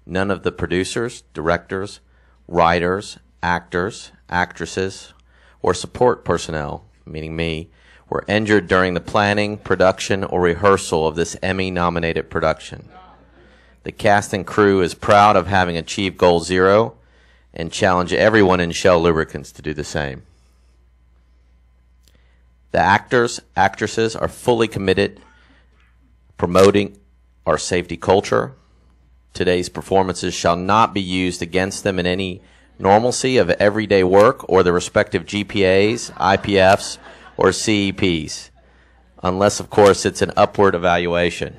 None of the producers, directors, writers, actors, actresses, or support personnel, meaning me, were injured during the planning, production, or rehearsal of this Emmy-nominated production. The cast and crew is proud of having achieved Goal Zero and challenge everyone in Shell Lubricants to do the same. The actors, actresses are fully committed promoting our safety culture. Today's performances shall not be used against them in any normalcy of everyday work or the respective GPAs, IPFs, or CEPs, unless, of course, it's an upward evaluation.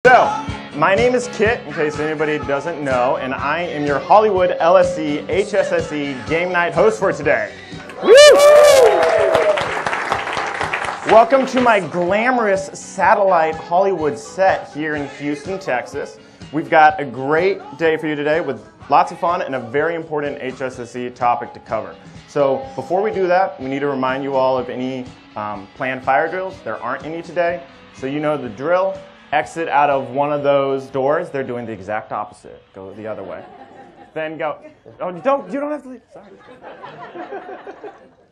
So, my name is Kit, in case anybody doesn't know, and I am your Hollywood LSE HSSE game night host for today. Woo! Welcome to my glamorous satellite Hollywood set here in Houston, Texas. We've got a great day for you today with lots of fun and a very important HSSE topic to cover. So before we do that, we need to remind you all of any planned fire drills. There aren't any today, so you know the drill. Exit out of one of those doors. They're doing the exact opposite. Go the other way. Then go. Oh, you don't have to leave. Sorry.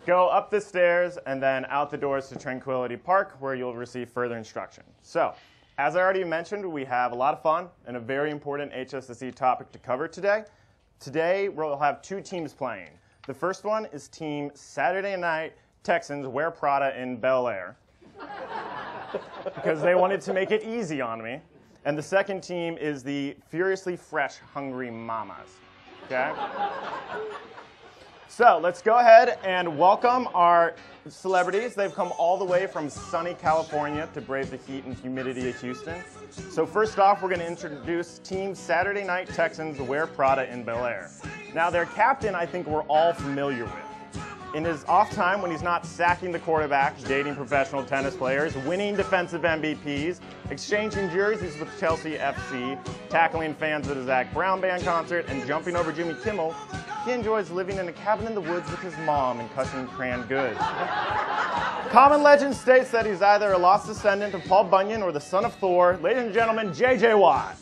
Go up the stairs and then out the doors to Tranquility Park, where you'll receive further instruction. So, as I already mentioned, we have a lot of fun and a very important HSSE topic to cover today. Today, we'll have two teams playing. The first one is Team Saturday Night Texans Wear Prada in Bel Air, because they wanted to make it easy on me. And the second team is the Furiously Fresh Hungry Mamas. Okay? So let's go ahead and welcome our celebrities. They've come all the way from sunny California to brave the heat and humidity of Houston. So first off, we're going to introduce Team Saturday Night Texans Wear Prada in Bel Air. Now their captain, I think we're all familiar with. In his off time, when he's not sacking the quarterbacks, dating professional tennis players, winning defensive MVPs, exchanging jerseys with Chelsea FC, tackling fans at a Zach Brown Band concert, and jumping over Jimmy Kimmel, he enjoys living in a cabin in the woods with his mom in Cushing, Cran Goods. Common legend states that he's either a lost descendant of Paul Bunyan or the son of Thor. Ladies and gentlemen, J.J. Watt.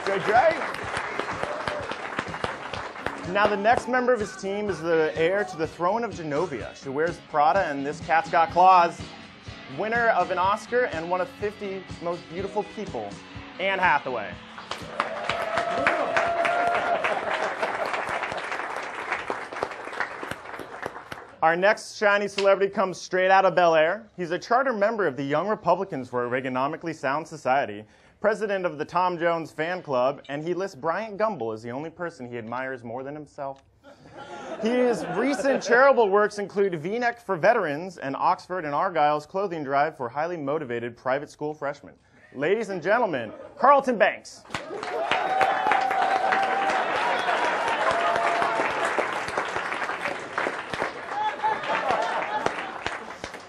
J.J.? Now the next member of his team is the heir to the throne of Genovia. She wears Prada and This Cat's Got Claws. Winner of an Oscar and one of 50 most beautiful people, Anne Hathaway. Our next shiny celebrity comes straight out of Bel Air. He's a charter member of the Young Republicans for a Reaganomically Sound Society, president of the Tom Jones fan club, and he lists Bryant Gumbel as the only person he admires more than himself. His recent charitable works include V-Neck for Veterans and Oxford and Argyle's clothing drive for highly motivated private school freshmen. Ladies and gentlemen, Carlton Banks.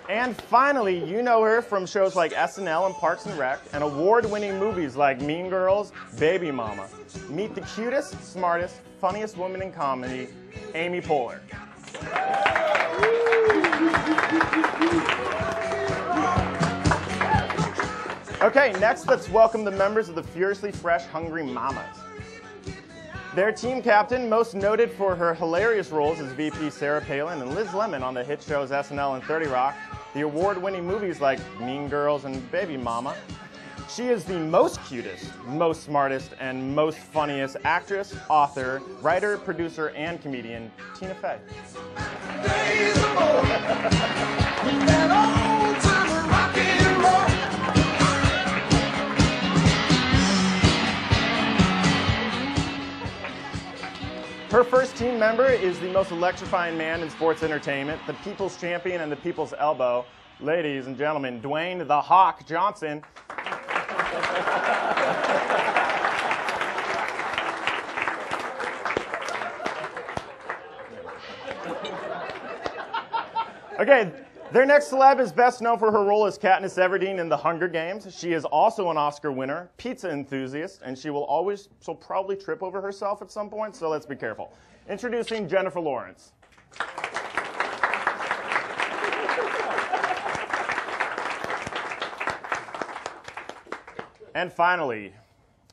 And finally, you know her from shows like SNL and Parks and Rec, and award-winning movies like Mean Girls, Baby Mama. Meet the cutest, smartest, funniest woman in comedy, Amy Poehler. Okay, next let's welcome the members of the Furiously Fresh Hungry Mamas. Their team captain, most noted for her hilarious roles as VP Sarah Palin and Liz Lemon on the hit shows SNL and 30 Rock, the award-winning movies like Mean Girls and Baby Mama. She is the most cutest, most smartest, and most funniest actress, author, writer, producer, and comedian, Tina Fey. Her first team member is the most electrifying man in sports entertainment, the people's champion and the people's elbow. Ladies and gentlemen, Dwayne the Hawk Johnson. Okay, their next celeb is best known for her role as Katniss Everdeen in The Hunger Games. She is also an Oscar winner, pizza enthusiast, and she'll probably trip over herself at some point, so let's be careful. Introducing Jennifer Lawrence. And finally,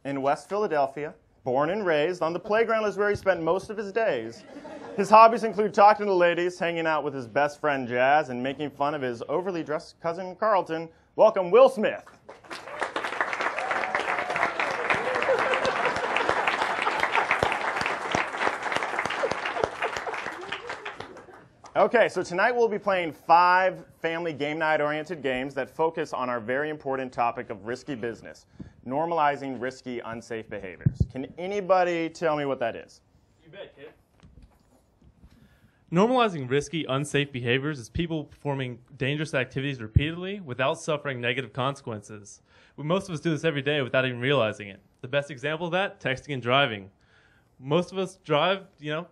in West Philadelphia, born and raised, on the playground is where he spent most of his days. His hobbies include talking to ladies, hanging out with his best friend Jazz, and making fun of his overly dressed cousin Carlton. Welcome, Will Smith. Okay, so tonight we'll be playing 5 family game night-oriented games that focus on our very important topic of risky business, normalizing risky, unsafe behaviors. Can anybody tell me what that is? You bet, kid. Normalizing risky, unsafe behaviors is people performing dangerous activities repeatedly without suffering negative consequences. Most of us do this every day without even realizing it. The best example of that, texting and driving. Most of us drive,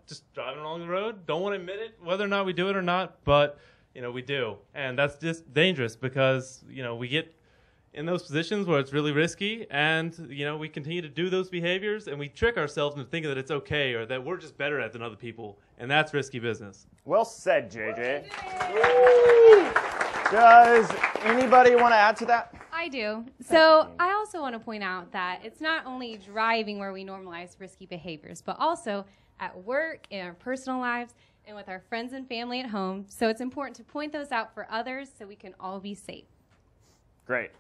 just driving along the road, don't want to admit it, whether or not we do it or not, but, we do. And that's just dangerous because, we get in those positions where it's really risky and, we continue to do those behaviors and we trick ourselves into thinking that it's okay or that we're just better at than other people. And that's risky business. Well said, JJ. Does anybody want to add to that? I do. So I also want to point out that it's not only driving where we normalize risky behaviors, but also at work, in our personal lives, and with our friends and family at home. So it's important to point those out for others so we can all be safe. Great.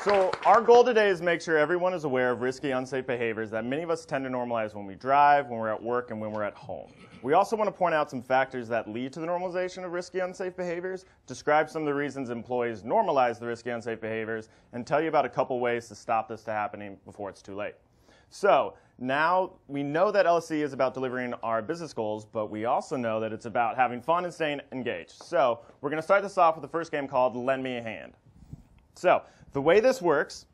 So our goal today is to make sure everyone is aware of risky, unsafe behaviors that many of us tend to normalize when we drive, when we're at work, and when we're at home. We also want to point out some factors that lead to the normalization of risky, unsafe behaviors, describe some of the reasons employees normalize the risky, unsafe behaviors, and tell you about a couple ways to stop this from happening before it's too late. So now we know that LSE is about delivering our business goals, but we also know that it's about having fun and staying engaged. So we're going to start this off with the first game called Lend Me a Hand. So the way this works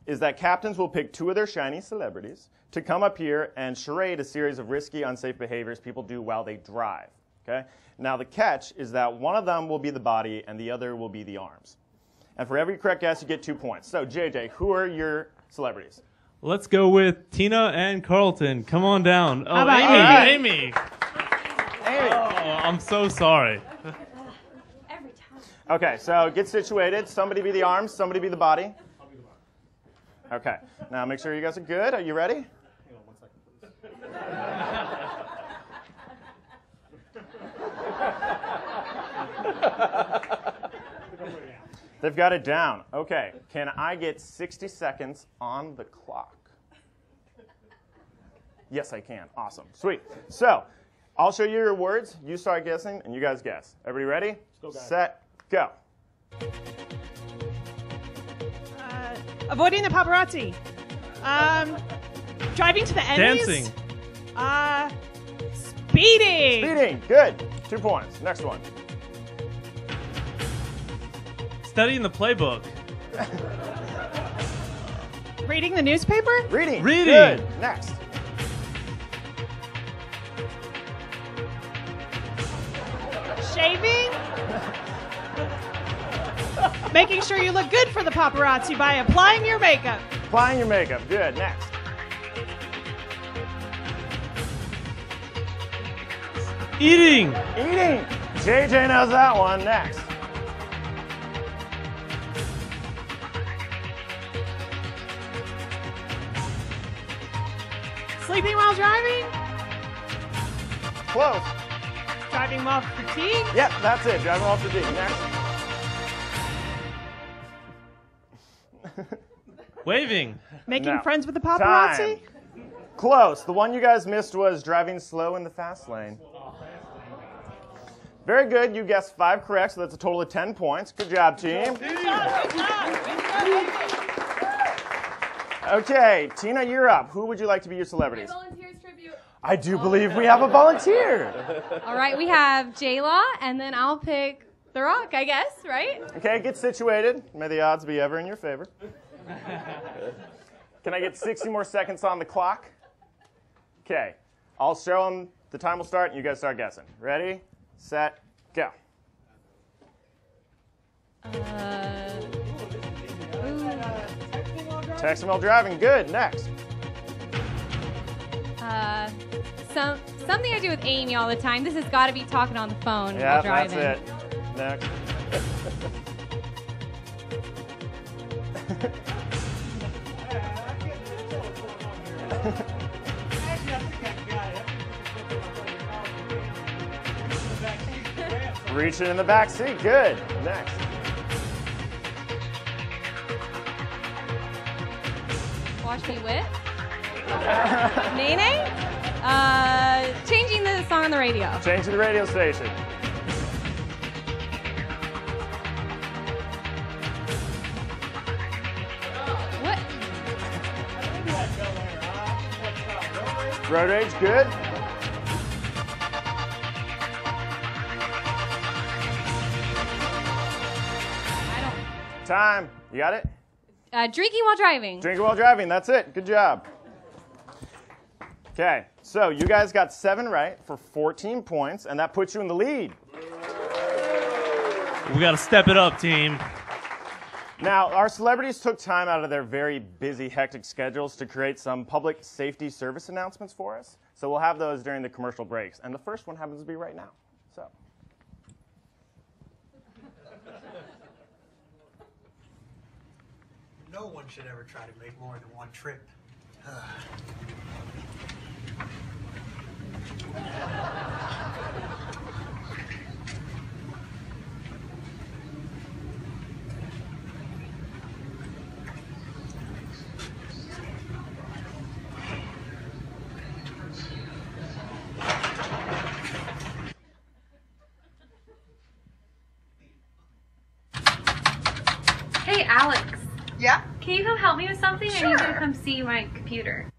is that captains will pick 2 of their shiny celebrities to come up here and charade a series of risky, unsafe behaviors people do while they drive. Okay? Now the catch is that one of them will be the body and the other will be the arms. And for every correct guess, you get 2 points. So JJ, who are your celebrities? Let's go with Tina and Carlton. Come on down. Oh, How about Amy. Amy. Oh, I'm so sorry. Every time. Okay, so get situated. Somebody be the arms, somebody be the body. I'll be the body. Okay, now make sure you guys are good. Are you ready? Hang on 1 second, please. They've got it down. Okay, can I get 60 seconds on the clock? Yes, I can. Awesome. Sweet. So I'll show you your words. You start guessing, and you guys guess. Everybody ready? Go, guys. Set, go. Avoiding the paparazzi. Driving to the Emmys. Dancing. Speeding. Speeding. Good. 2 points. Next one. Studying the playbook. Reading the newspaper. Reading. Reading. Good. Next. Shaving. Making sure you look good for the paparazzi by applying your makeup. Applying your makeup. Good. Next. Eating. Eating. JJ knows that one. Next. Sleeping while driving. Close. Driving while fatigued. Yep, that's it. Driving off the D. Next. Waving. Making No. friends with the paparazzi. Time. Close. The one you guys missed was driving slow in the fast lane. Very good. You guessed 5 correct, so that's a total of 10 points. Good job, team. Okay, Tina, you're up. Who would you like to be your celebrities? Volunteers tribute. I do believe we have a volunteer. All right, we have J-Law, and then I'll pick The Rock, I guess, right? Okay, get situated. May the odds be ever in your favor. Can I get 60 more seconds on the clock? Okay, I'll show them. The time will start, and you guys start guessing. Ready, set, go. Texting while driving, good. Next. Something I do with Amy all the time. This has got to be talking on the phone Yeah, while driving. that's it. Next. Reaching in the back seat, good. Next. Watch me whip. Nene? Changing the song on the radio. Change to the radio station. What? Road rage, good. Time. You got it? Drinking while driving. Drinking while driving. That's it. Good job. Okay, so you guys got 7 right for 14 points, and that puts you in the lead. We got to step it up, team. Now, our celebrities took time out of their very busy, hectic schedules to create some public safety service announcements for us. So we'll have those during the commercial breaks. And the first one happens to be right now. So. No one should ever try to make more than one trip. Hey, Alex. Yeah? Can you come help me with something? Sure. I need you to come see my computer.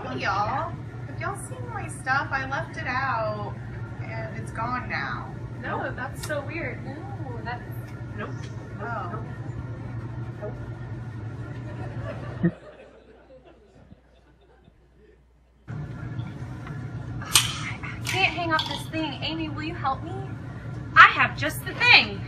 Hey, y'all. Have y'all seen my stuff? I left it out, and it's gone now. No, that's so weird. No, that's... Nope. Oh. I can't hang up this thing. Amy, will you help me? I have just the thing.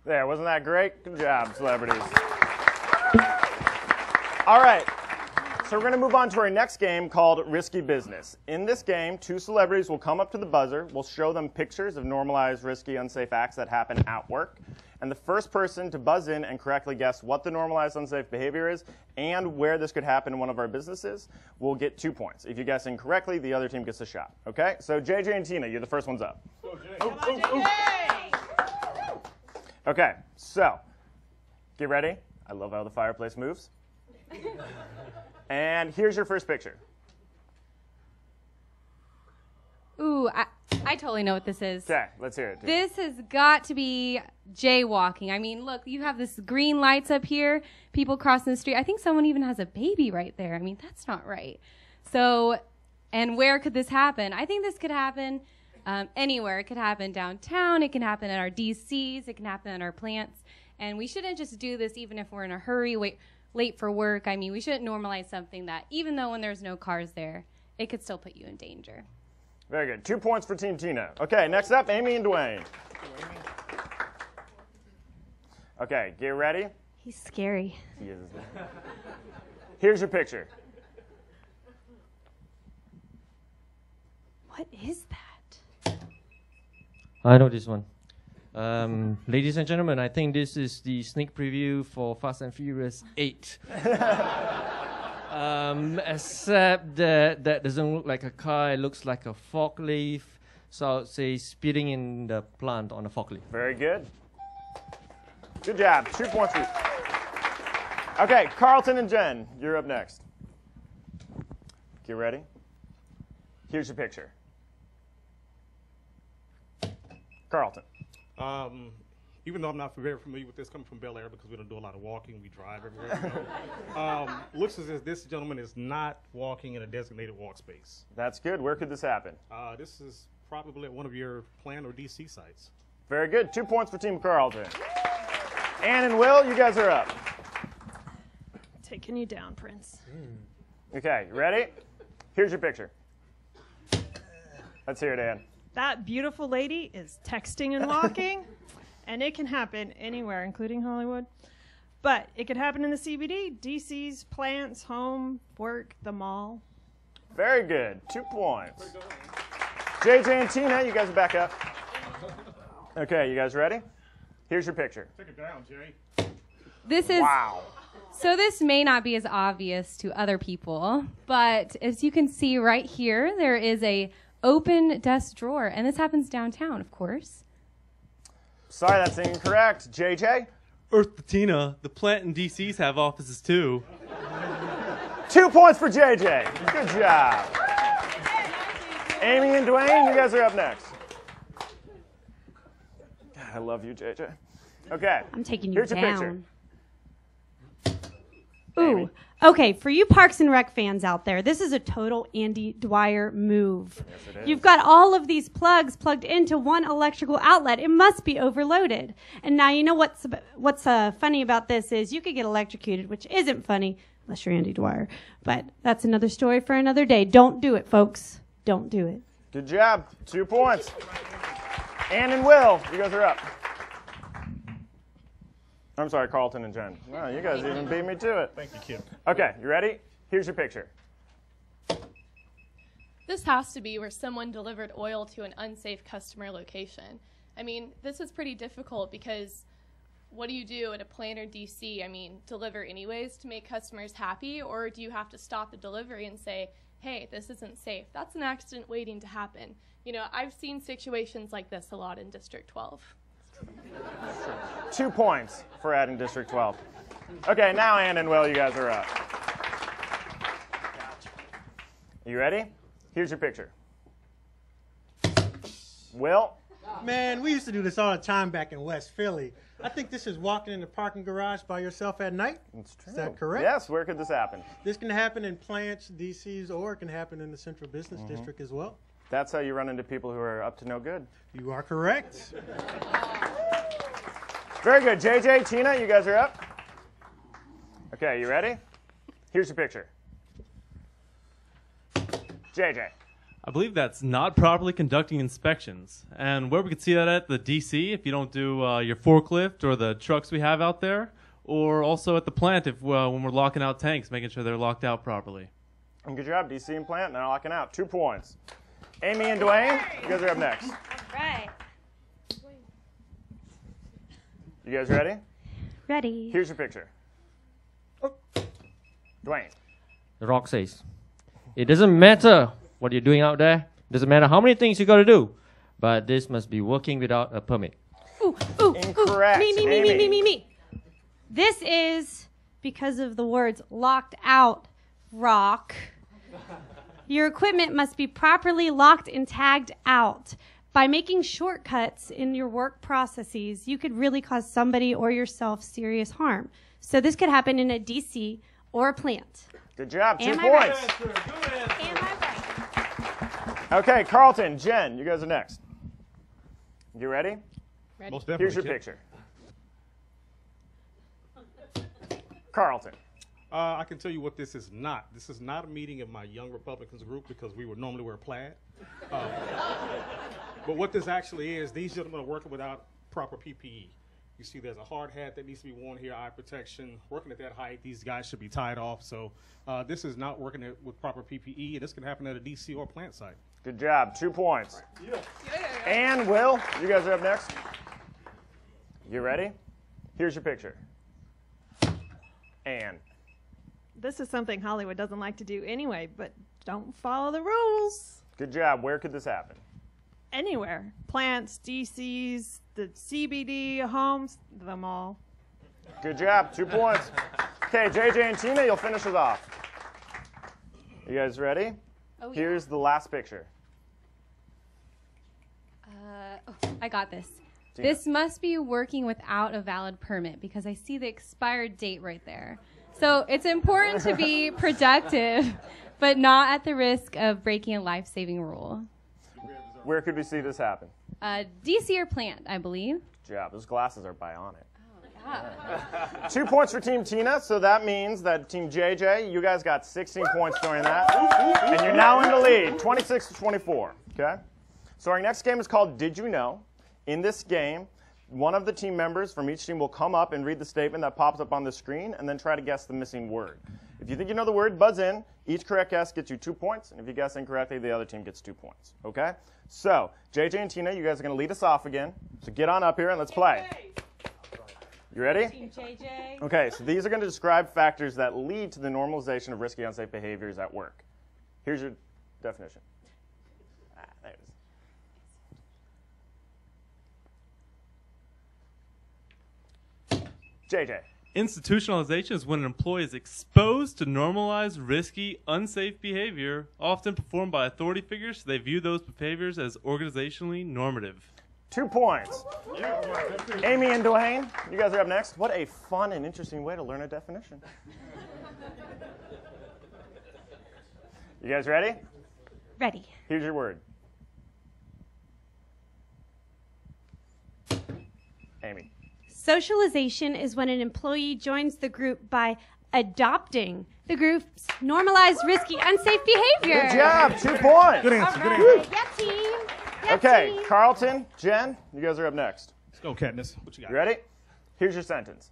There, wasn't that great? Good job, celebrities. All right, so we're going to move on to our next game called Risky Business. In this game, 2 celebrities will come up to the buzzer. We'll show them pictures of normalized, risky, unsafe acts that happen at work. And the first person to buzz in and correctly guess what the normalized, unsafe behavior is and where this could happen in one of our businesses will get 2 points. If you guess incorrectly, the other team gets a shot. Okay? So JJ and Tina, you're the first ones up. Okay, so get ready. I love how the fireplace moves. And here's your first picture. Ooh, I totally know what this is. Okay, let's hear it. This has got to be jaywalking. I mean, look, you have this green lights up here, people crossing the street. I think someone even has a baby right there. I mean, that's not right. So, and where could this happen? I think this could happen anywhere. It could happen downtown. It can happen at our DCs. It can happen at our plants. And we shouldn't just do this even if we're in a hurry, late for work. I mean, we shouldn't normalize something that even though when there's no cars there, it could still put you in danger. Very good. 2 points for Team Tina. Okay, next up, Amy and Dwayne. Okay, get ready. He's scary. He is. Here's your picture. What is that? I know this one. Ladies and gentlemen, I think this is the sneak preview for Fast and Furious 8. Except that doesn't look like a car, it looks like a forklift. So I would say speeding in the plant on a forklift. Very good. Good job. 2 points for you. Okay, Carlton and Jen, you're up next. You ready? Here's your picture. Carlton. Even though I'm not very familiar with this, coming from Bel Air because we don't do a lot of walking, we drive everywhere we go. Looks as if this gentleman is not walking in a designated walk space. That's good. Where could this happen? This is probably at one of your plant or DC sites. Very good. 2 points for Team Carlton. Ann and Will, you guys are up. Taking you down, Prince. Okay, you ready? Here's your picture. Let's hear it, Ann. That beautiful lady is texting and walking, and it can happen anywhere, including Hollywood. But it could happen in the CBD, DC's, plants, home, work, the mall. Very good. 2 points. JJ and Tina, you guys are back up. Okay, you guys ready? Here's your picture. Take it down, Jay. This is Wow. So this may not be as obvious to other people, but as you can see right here, there is a open desk drawer, and this happens downtown, of course. Sorry, that's incorrect. JJ? Earth to Tina, the plant and DCs have offices too. 2 points for JJ. Good job. Amy and Dwayne, you guys are up next. God, I love you, JJ. Okay. I'm taking you Here's down. your picture. Ooh. Okay, for you Parks and Rec fans out there, this is a total Andy Dwyer move. Yes, it is. You've got all of these plugs plugged into one electrical outlet. It must be overloaded. And now you know what's funny about this is you could get electrocuted, which isn't funny unless you're Andy Dwyer. But that's another story for another day. Don't do it, folks. Don't do it. Good job. 2 points. Ann and Will, you guys are up. I'm sorry, Carlton and Jen. No, you guys even beat me to it. Thank you, Kim. Okay, you ready? Here's your picture. This has to be where someone delivered oil to an unsafe customer location. I mean, this is pretty difficult because what do you do at a plant or DC? I mean, deliver anyways to make customers happy, or do you have to stop the delivery and say, hey, this isn't safe? That's an accident waiting to happen. You know, I've seen situations like this a lot in District 12. 2 points for adding District 12. Okay, now Ann and Will, you guys are up. You ready? Here's your picture. Will? Man, we used to do this all the time back in West Philly. I think this is walking in the parking garage by yourself at night. That's true. Is that correct? Yes, where could this happen? This can happen in plants, DCs, or it can happen in the Central Business District as well. That's how you run into people who are up to no good. You are correct. Very good. JJ, Tina, you guys are up. Okay, you ready? Here's your picture. JJ. I believe that's not properly conducting inspections. And where we could see that at the DC, if you don't do your forklift or the trucks we have out there, or also at the plant if when we're locking out tanks, making sure they're locked out properly. And good job, DC and plant. Now locking out. 2 points. Amy and Dwayne, you guys are up next. All right. You guys ready? Ready. Here's your picture. Dwayne. The Rock says, it doesn't matter what you're doing out there. Doesn't matter how many things you got to do. But this must be working without a permit. Ooh, Incorrect. Me. This is because of the words locked out, rock. Your equipment must be properly locked and tagged out. By making shortcuts in your work processes, you could really cause somebody or yourself serious harm. So this could happen in a DC or a plant. Good job. 2 Am I points. right? Am I right? Okay, Carlton, Jen, you guys are next. You ready? Ready? Most definitely. Here's your Kim. picture. Carlton. I can tell you what this is not. This is not a meeting of my Young Republicans group because we would normally wear plaid. But what this actually is, these gentlemen are working without proper PPE. You see there's a hard hat that needs to be worn here, eye protection. Working at that height, these guys should be tied off. So this is not working with proper PPE, and this can happen at a DC or plant site. Good job. 2 points. And Will, you guys are up next. You ready? Here's your picture. And This is something Hollywood doesn't like to do anyway, but don't follow the rules. good job. Where could this happen? Anywhere. Plants, DCs, the CBD, homes, the mall. Good job. 2 points. Okay, JJ and Tina, you'll finish us off. You guys ready? Oh, yeah. Here's the last picture. I got this. Tina. This must be working without a valid permit because I see the expired date right there. So it's important to be productive, but not at the risk of breaking a life-saving rule. Where could we see this happen? DC or plant, I believe. Good job. Those glasses are bionic. Yeah. 2 points for Team Tina, so that means that Team JJ, you guys got 16 points during that. And you're now in the lead, 26-24, okay? So our next game is called Did You Know? In this game, one of the team members from each team will come up and read the statement that pops up on the screen and then try to guess the missing word. If you think you know the word, buzz in. Each correct guess gets you 2 points, and if you guess incorrectly, the other team gets 2 points, okay? So, JJ and Tina, you guys are going to lead us off again. So get on up here and let's play. You ready? Team JJ. Okay, so these are going to describe factors that lead to the normalization of risky, unsafe behaviors at work. Here's your definition. There it is. JJ. Institutionalization is when an employee is exposed to normalized, risky, unsafe behavior, often performed by authority figures, so they view those behaviors as organizationally normative. 2 points. Amy and Dwayne, you guys are up next. What a fun and interesting way to learn a definition. You guys ready? Ready. Here's your word. Amy. Socialization is when an employee joins the group by adopting the group's normalized, risky, unsafe behavior. Good job. 2 points. Good answer. Good Right. answer. Yeah, team. Yeah, Okay, team. Carlton, Jen, you guys are up next. Let's go, Katniss. What you got? You ready? Here's your sentence.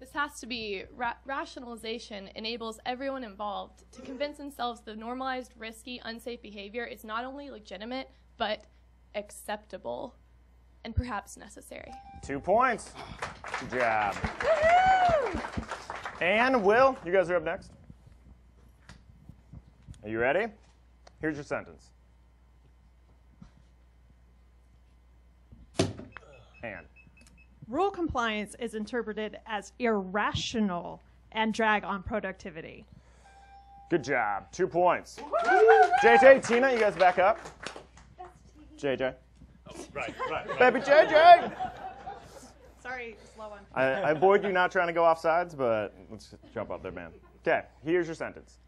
This has to be rationalization enables everyone involved to convince themselves the normalized, risky, unsafe behavior is not only legitimate, but acceptable and perhaps necessary. 2 points. Good job. And Will, you guys are up next. Are you ready? Here's your sentence. And. Rule compliance is interpreted as irrational and drag on productivity. Good job. 2 points. JJ, Tina, you guys back up. JJ. Oh, right. Baby JJ. Sorry, slow one. I avoid you not trying to go off sides, but let's jump up there, man. Okay, here's your sentence.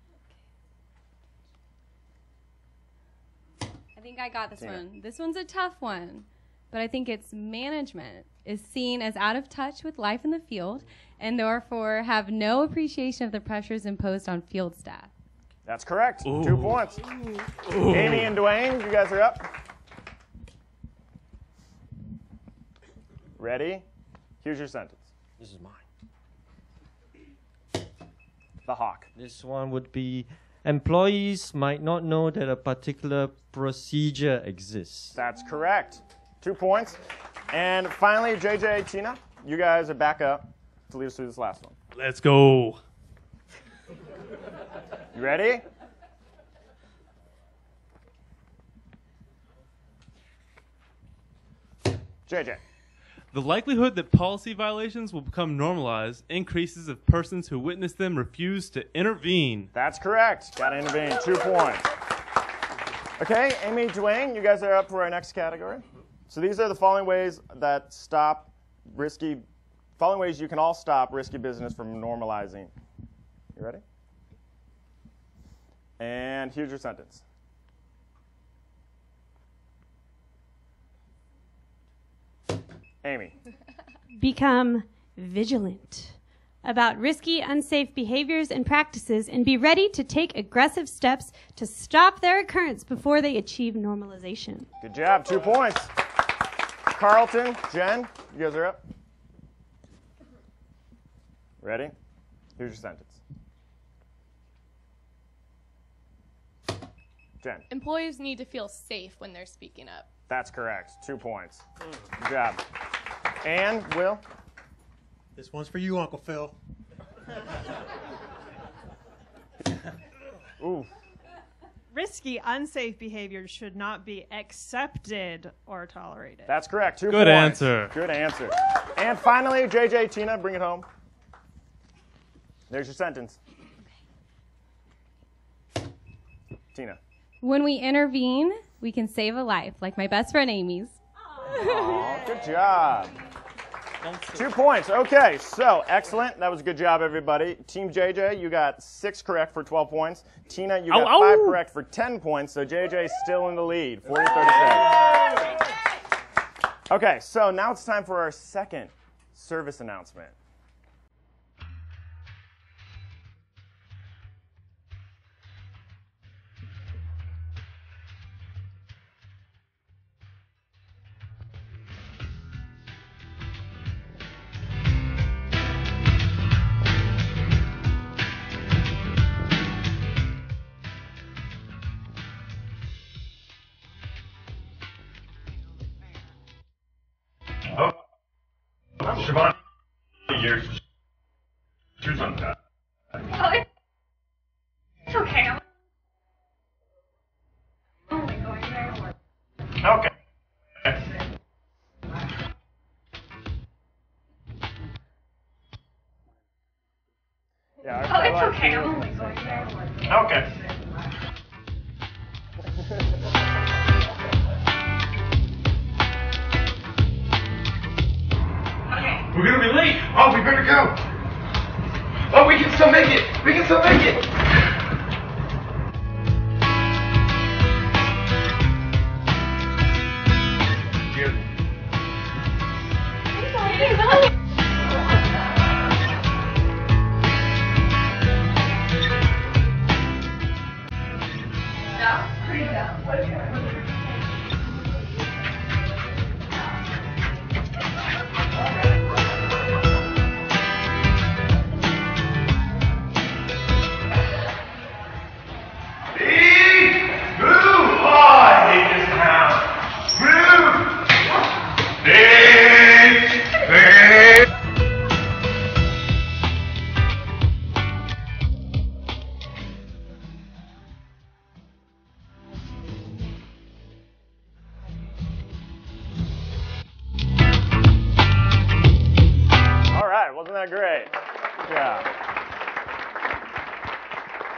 I think I got this Tina. one. This one's a tough one, but I think its management is seen as out of touch with life in the field and therefore have no appreciation of the pressures imposed on field staff. That's correct. Ooh. 2 points. Ooh. Amy and Dwayne, you guys are up. Ready? Here's your sentence. This is mine. The hawk. This one would be employees might not know that a particular procedure exists. That's correct. 2 points. And finally, JJ, Tina, you guys are back up to lead us through this last one. Let's go. You ready? JJ. The likelihood that policy violations will become normalized increases if persons who witness them refuse to intervene. That's correct. Got to intervene. 2 points. Okay, Amy, Dwayne, you guys are up for our next category. So these are the following ways that following ways you can all stop risky business from normalizing. You ready? And here's your sentence. Amy. Become vigilant about risky, unsafe behaviors and practices and be ready to take aggressive steps to stop their occurrence before they achieve normalization. Good job. 2 points. Carlton, Jen, you guys are up. Ready? Here's your sentence. Jen. Employees need to feel safe when they're speaking up. That's correct. 2 points. Good job. And Will? This one's for you, Uncle Phil. Ooh. Risky, unsafe behaviors should not be accepted or tolerated. That's correct. 2 Good points. answer. Good answer. And finally, JJ, Tina, bring it home. There's your sentence. Tina. When we intervene, we can save a life, like my best friend Amy's. Oh, good job. 2 points. Okay, so excellent. That was a good job, everybody. Team JJ, you got 6 correct for 12 points. Tina, you got 5 correct for 10 points, so JJ's still in the lead, 40-36. Okay, so now it's time for our second service announcement. Siobhan, your shoes untied. Oh, it's okay. I'm only going there. Okay. Yeah, Oh, it's okay. I'm only going there. Okay. We're gonna be late. Oh, we better go. Oh, we can still make it. We can still make it.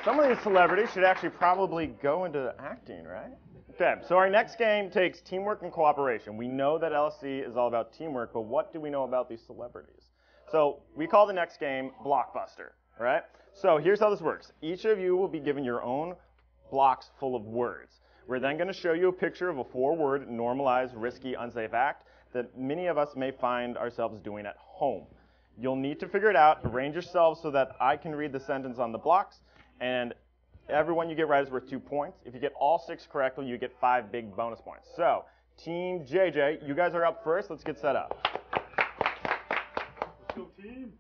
Some of these celebrities should actually probably go into acting, right? Okay, so our next game takes teamwork and cooperation. We know that LSC is all about teamwork, but what do we know about these celebrities? So we call the next game Blockbuster, right? So here's how this works. Each of you will be given your own blocks full of words. We're then going to show you a picture of a 4-word normalized, risky, unsafe act that many of us may find ourselves doing at home. You'll need to figure it out, arrange yourselves so that I can read the sentence on the blocks, and every one you get right is worth 2 points. If you get all 6 correctly, you get 5 big bonus points. So, Team JJ, you guys are up first. Let's get set up. Let's go, team.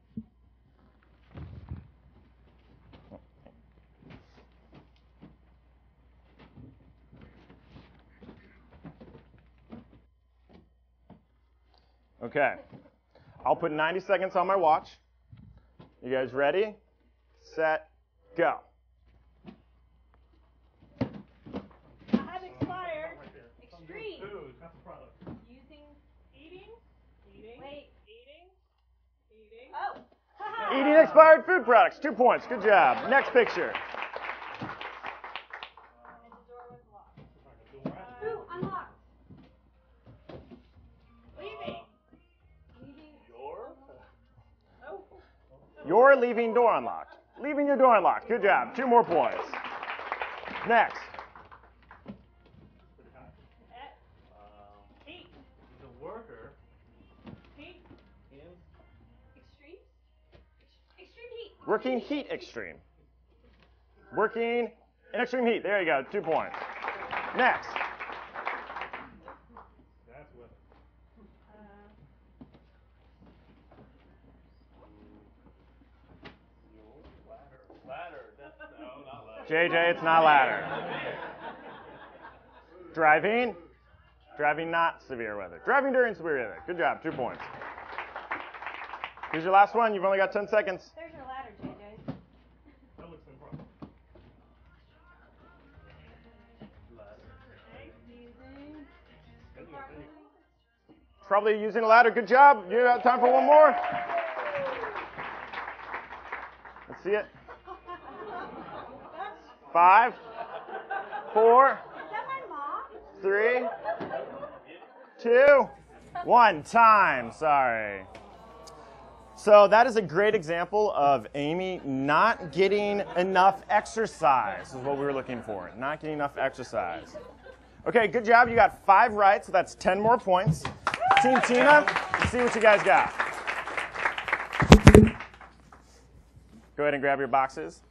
Okay. I'll put 90 seconds on my watch. You guys ready? Set, go. Have expired. Extreme. Food, not the product. Using, eating. Wait. Eating. Oh. Eating expired food products, 2 points. Good job. Next picture. Ooh, unlocked. Leaving. You're leaving door unlocked. Leaving your door unlocked. Good job. 2 more points. Next. Heat. The worker. Heat. Extreme? Extreme heat. Working heat extreme. Working in extreme heat. There you go. 2 points. Next. That's what. JJ, it's not ladder. Driving. Driving not severe weather. Driving during severe weather. Good job, 2 points. Here's your last one. You've only got 10 seconds. There's your ladder, JJ. Probably using a ladder. Good job. You got time for one more. Let's see it. 5, 4, 3, 2, 1. Time. Sorry. So that is a great example of Amy not getting enough exercise, is what we were looking for. Not getting enough exercise. Okay, good job. You got 5 right, so that's 10 more points. Team Tina, let's see what you guys got. Go ahead and grab your boxes.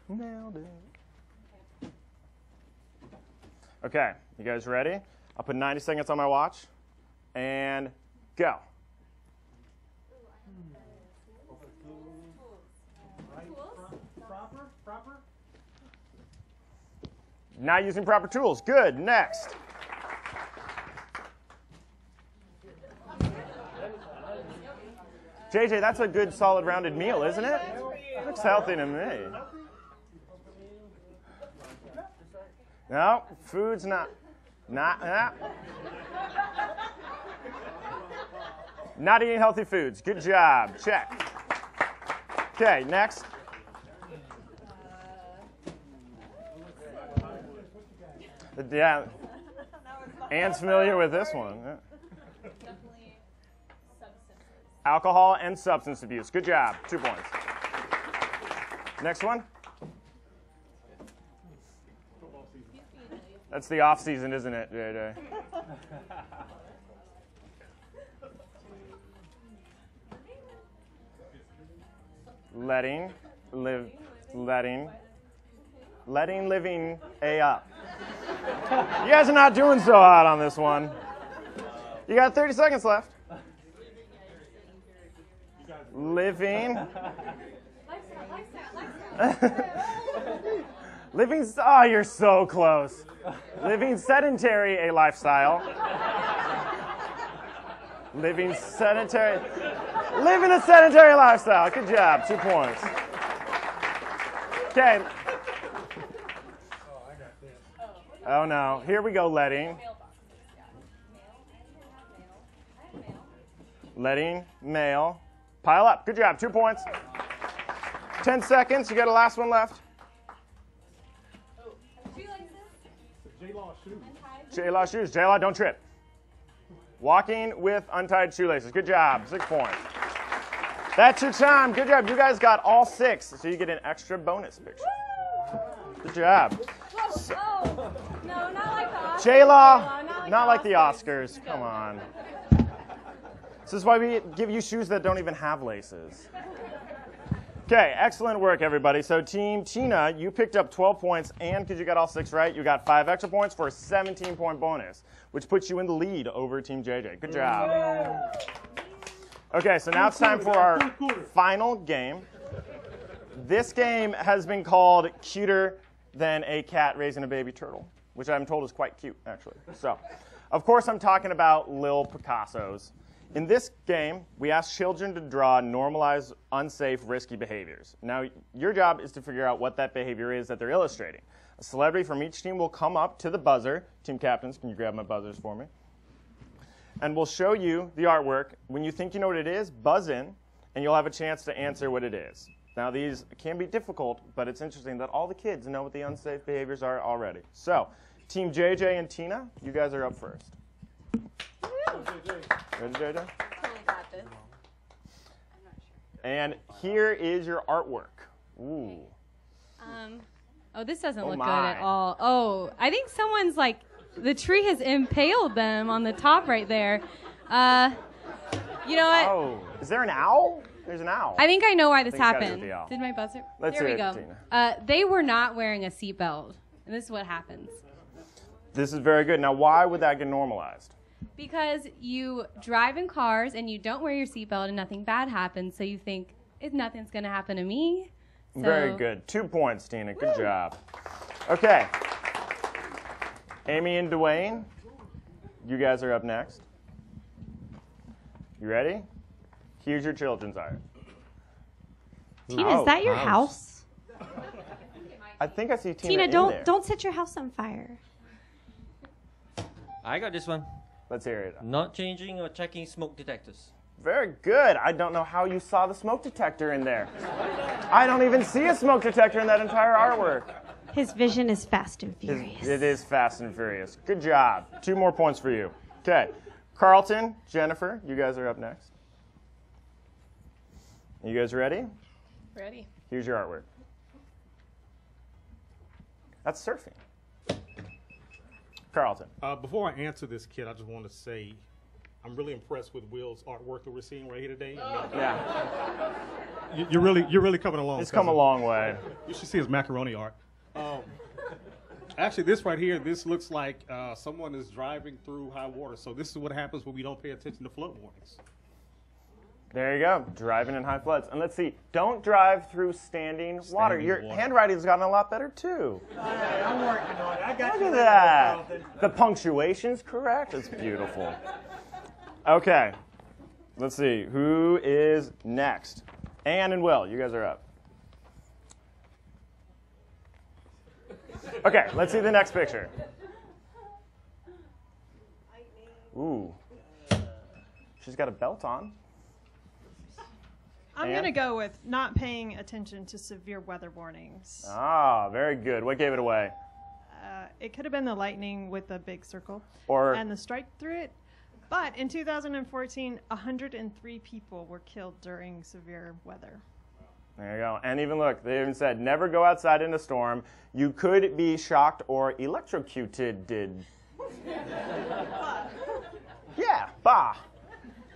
Nailed it. Okay, you guys ready? I'll put 90 seconds on my watch. And go. Not using proper tools. Good. Next. JJ, that's a good solid rounded meal, isn't it? Looks healthy to me. No, food's not. Not eating healthy foods. Good job. Check. Okay, next. Yeah. Anne's familiar with this one. Definitely substances. Alcohol and substance abuse. Good job. 2 points. Next one. That's the off season, isn't it, JJ? Letting living A up. You guys are not doing so hot on this one. You got 30 seconds left. Living. Living, oh, you're so close. Living sedentary a lifestyle. Living a sedentary lifestyle. Good job. 2 points. Okay. Oh no. Here we go, letting. Letting, male. Pile up. Good job. 2 points. 10 seconds. You got a last one left. J-Law shoes. J-Law, don't trip. Walking with untied shoelaces. Good job. 6 points. That's your time. Good job. You guys got all 6, so you get an extra bonus picture. Good job. Oh, no, not like the Oscars. J-Law, not like the Oscars. Come on. This is why we give you shoes that don't even have laces. Okay, excellent work, everybody. So Team Tina, you picked up 12 points, and because you got all 6 right, you got 5 extra points for a 17-point bonus, which puts you in the lead over Team JJ. Good job. Okay, so now it's time for our final game. This game has been called Cuter Than a Cat Raising a Baby Turtle, which I'm told is quite cute, actually. So, of course, I'm talking about Lil Picasso's. In this game, we ask children to draw normalized, unsafe, risky behaviors. Now, your job is to figure out what that behavior is that they're illustrating. A celebrity from each team will come up to the buzzer. Team captains, can you grab my buzzers for me? And we'll show you the artwork. When you think you know what it is, buzz in, and you'll have a chance to answer what it is. Now, these can be difficult, but it's interesting that all the kids know what the unsafe behaviors are already. So, Team JJ and Tina, you guys are up first. Ready, JJ? Totally got this. And here is your artwork. Ooh. Oh, this doesn't look my. good at all. Oh, I think someone's like, the tree has impaled them on the top right there. You know what? Oh, is there an owl? There's an owl. I think I know why this I think it's gotta happened. be the owl. Did my buzzer? Let's there hear we it, go. Tina. They were not wearing a seatbelt, and this is what happens. This is very good. Now, why would that get normalized? Because you drive in cars and you don't wear your seatbelt and nothing bad happens, so you think nothing's going to happen to me. So. Very good. 2 points, Tina. Good job. Okay. Amy and Dwayne, you guys are up next. You ready? Here's your children's art. Tina, is that your house? I think I see Tina in Tina, there. don't set your house on fire. I got this one. Let's hear it. Not changing or checking smoke detectors. Very good. I don't know how you saw the smoke detector in there. I don't even see a smoke detector in that entire artwork. His vision is fast and furious. It is fast and furious. Good job. 2 more points for you. Okay. Carlton, Jennifer, you guys are up next. You guys ready? Ready. Here's your artwork. That's surfing. Carlton. Before I answer this, kid, I just want to say I'm really impressed with Will's artwork that we're seeing right here today. Yeah. You're really coming along. It's come a long way. You should see his macaroni art. Actually, this right here, this looks like someone is driving through high water. So this is what happens when we don't pay attention to flood warnings. There you go. Driving in high floods. And let's see. Don't drive through standing water. Your handwriting's gotten a lot better, too. I'm working on it. I got Look you at that. The punctuation's correct. It's beautiful. Okay. Let's see. Who is next? Ann and Will, you guys are up. Okay, let's see the next picture. Ooh. She's got a belt on. I'm going to go with not paying attention to severe weather warnings. Ah, very good. What gave it away? It could have been the lightning with the big circle and the strike through it. But in 2014, 103 people were killed during severe weather. There you go. And even look, they even said, never go outside in a storm. You could be shocked or electrocuted. Yeah, bah.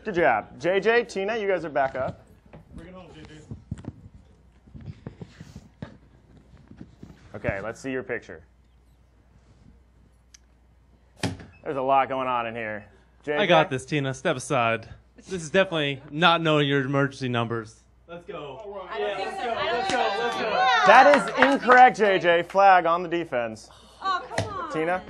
Good job. JJ, Tina, you guys are back up. Bring it on, JJ. Okay, let's see your picture. There's a lot going on in here. JJ? I got this, Tina. Step aside. This is definitely not knowing your emergency numbers. Let's go. Let's go. That is incorrect, JJ. Flag on the defense. Oh, come on. Tina?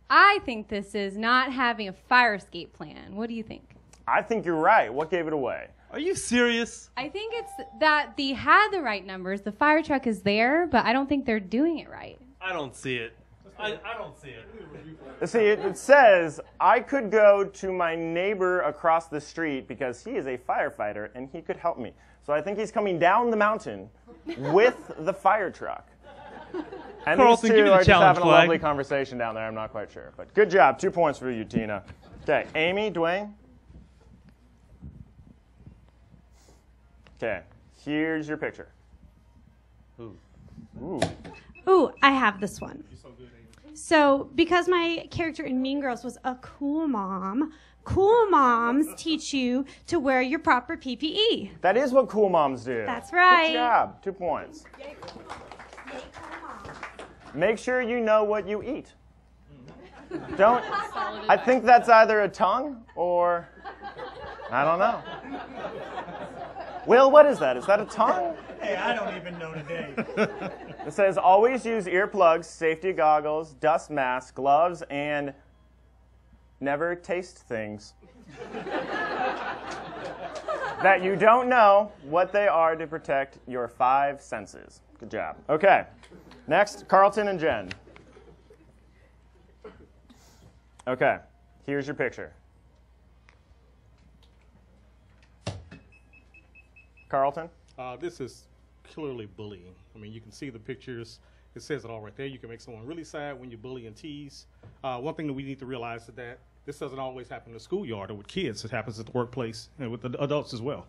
I think this is not having a fire escape plan. What do you think? I think you're right. What gave it away? Are you serious? I think it's that they had the right numbers. The fire truck is there, but I don't think they're doing it right. I don't see it. I don't see it. See, it says, I could go to my neighbor across the street because he is a firefighter and he could help me. So I think he's coming down the mountain with the fire truck. And Carlton, these give two me the are just challenge having a flag. lovely conversation down there. I'm not quite sure. But good job. 2 points for you, Tina. Okay, Amy, Dwayne. Okay, here's your picture. Ooh. Ooh, I have this one. So, because my character in Mean Girls was a cool mom, cool moms teach you to wear your proper PPE. That is what cool moms do. That's right. Good job. 2 points. Make sure you know what you eat. Don't. I think that's either a tongue or I don't know. Will, what is that? Is that a tongue? Hey, I don't even know today. It says always use earplugs, safety goggles, dust mask, gloves, and never taste things. That you don't know what they are to protect your 5 senses. Good job. Okay. Next, Carlton and Jen. Okay. Here's your picture. Carlton? This is clearly bullying. I mean, you can see the pictures. It says it all right there. You can make someone really sad when you bully and tease. One thing that we need to realize is that this doesn't always happen in the schoolyard or with kids. It happens at the workplace and with the adults as well.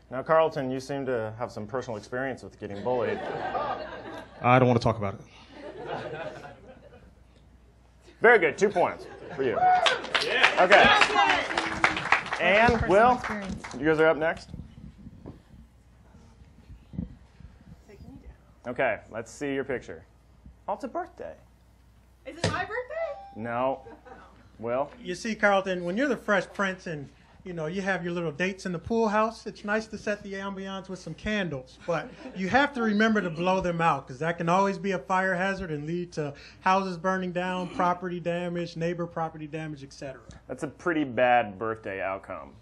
Now, Carlton, you seem to have some personal experience with getting bullied. I don't want to talk about it. Very good. 2 points for you. Yeah. Okay. And Will, you guys are up next. Okay, let's see your picture. Oh, it's a birthday. Is it my birthday? No. Will? You see, Carlton, when you're the Fresh Prince and You know, you have your little dates in the pool house. It's nice to set the ambiance with some candles, but you have to remember to blow them out because that can always be a fire hazard and lead to houses burning down, property damage, neighbor property damage, etc. That's a pretty bad birthday outcome.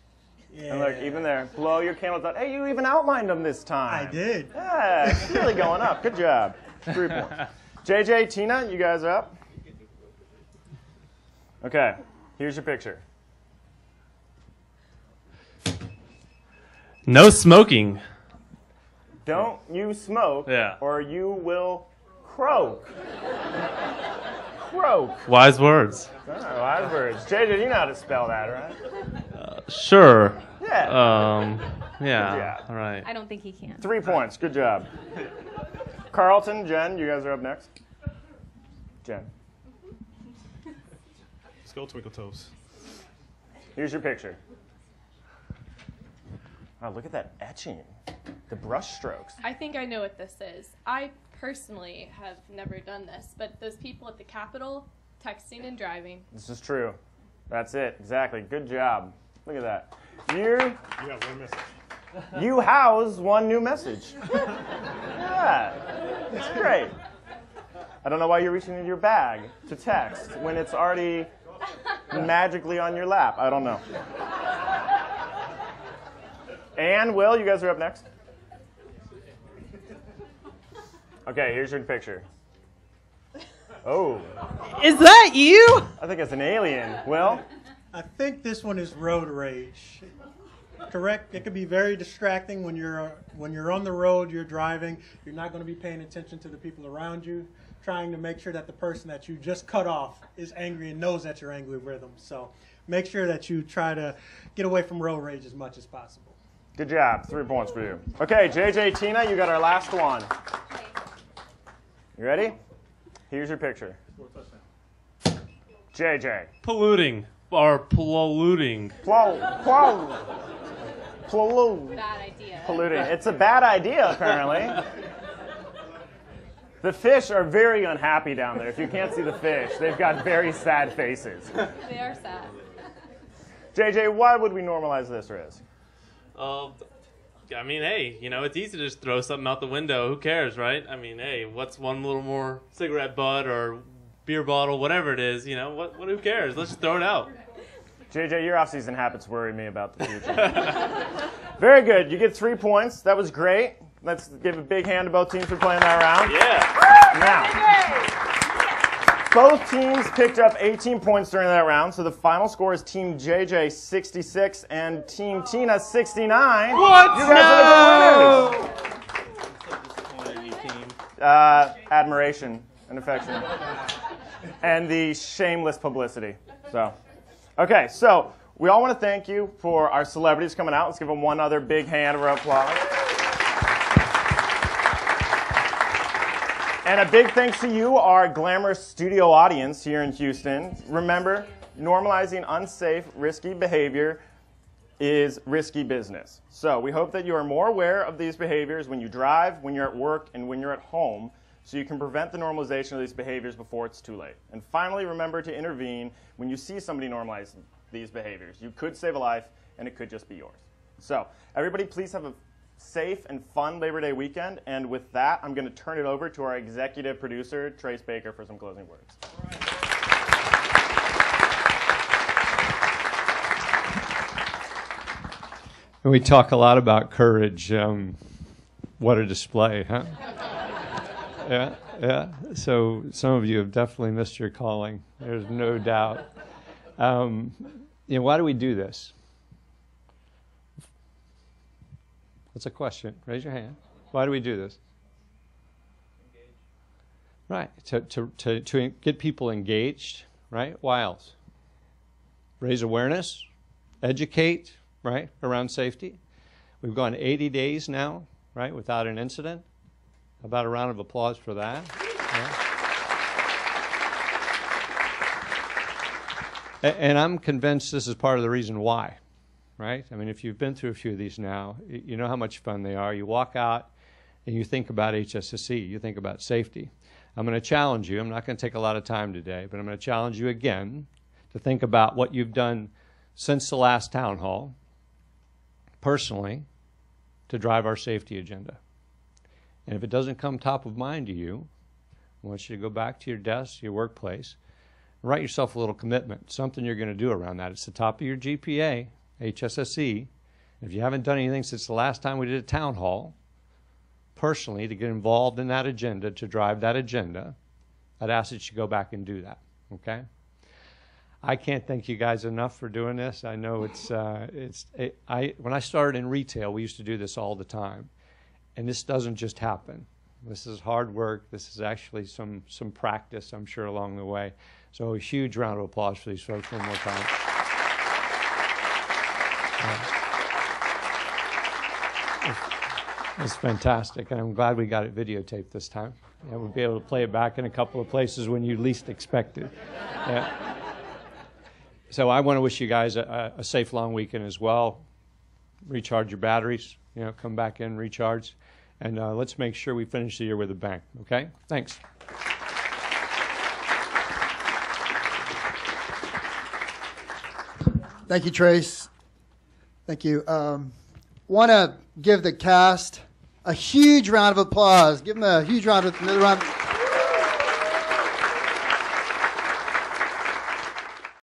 Yeah. And look, even there, blow your candles out. Hey, you even outlined them this time. I did. Yeah, it's really going up. Good job. 3 points. JJ, Tina, you guys are up? Okay, here's your picture. No smoking. Don't you smoke, Yeah. or you will croak. Croak. Wise words. Oh, wise words. JJ, you know how to spell that, right? Sure. Yeah. Yeah. All right. I don't think he can. 3 points. Good job. Carlton, Jen, you guys are up next. Jen, Let's go, Twinkle Toes. here's your picture. Wow, look at that etching. The brush strokes. I think I know what this is. I personally have never done this, but those people at the Capitol texting and driving. This is true. That's it. Exactly. Good job. Look at that. You got one message. You house one new message. Yeah. It's great. I don't know why you're reaching into your bag to text when it's already magically on your lap. I don't know. And Will, you guys are up next. Okay, here's your picture. Oh. Is that you? I think it's an alien. Will? I think this one is road rage. Correct? It can be very distracting when you're on the road, you're driving, you're not going to be paying attention to the people around you, trying to make sure that the person that you just cut off is angry and knows that you're angry with them. So make sure that you try to get away from road rage as much as possible. Good job. 3 points for you. Okay, JJ, Tina, you got our last one. You ready? Here's your picture. JJ. Polluting. Polluting. Bad idea. Polluting. It's a bad idea, apparently. The fish are very unhappy down there. If you can't see the fish, they've got very sad faces. They are sad. JJ, why would we normalize this risk? I mean, hey, it's easy to just throw something out the window. Who cares, right? I mean, hey, what's one little more cigarette butt or beer bottle, whatever it is, who cares? Let's just throw it out. JJ, your off-season habits worry me about the future. Very good. You get 3 points. That was great. Let's give a big hand to both teams for playing that round. Yeah. Now, both teams picked up 18 points during that round, so the final score is Team JJ 66 and Team Tina 69. What? You guys are the winners. Admiration and affection. And the shameless publicity. Okay, so we all want to thank you for our celebrities coming out. Let's give them one other big hand of applause. And a big thanks to you, our glamorous studio audience here in Houston. Remember, normalizing unsafe, risky behavior is risky business. So we hope that you are more aware of these behaviors when you drive, when you're at work, and when you're at home, so you can prevent the normalization of these behaviors before it's too late. And finally, remember to intervene when you see somebody normalize these behaviors. You could save a life, and it could just be yours. So everybody, please have a safe and fun Labor Day weekend. And with that, I'm going to turn it over to our executive producer, Trace Baker, for some closing words. We talk a lot about courage. What a display, huh? Yeah. So some of you have definitely missed your calling. There's no doubt. Why do we do this? That's a question. Raise your hand. Why do we do this? Right. To get people engaged. Right. Why else? Raise awareness, educate. Right, around safety. We've gone 80 days now, right, without an incident. How about a round of applause for that? Yeah. And I'm convinced this is part of the reason why, right? I mean, if you've been through a few of these now, you know how much fun they are. You walk out and you think about HSSE, you think about safety. I'm going to challenge you. I'm not going to take a lot of time today, but I'm going to challenge you again to think about what you've done since the last town hall, personally, to drive our safety agenda. And if it doesn't come top of mind to you, I want you to go back to your desk, your workplace, and write yourself a little commitment, something you're going to do around that. It's the top of your GPA, HSSE. If you haven't done anything since the last time we did a town hall, personally, to get involved in that agenda, to drive that agenda, I'd ask that you go back and do that, okay? I can't thank you guys enough for doing this. I know when I started in retail, we used to do this all the time. And this doesn't just happen. This is hard work. This is actually some practice, I'm sure, along the way. So a huge round of applause for these folks one more time. It's fantastic, and I'm glad we got it videotaped this time. Yeah, we'll be able to play it back in a couple of places when you least expect it. Yeah. So I want to wish you guys a safe long weekend as well. Recharge your batteries, come back in, recharge. And let's make sure we finish the year with a bang, okay? Thanks. Thank you, Trace. Thank you. Want to give the cast a huge round of applause. Give them a huge another round.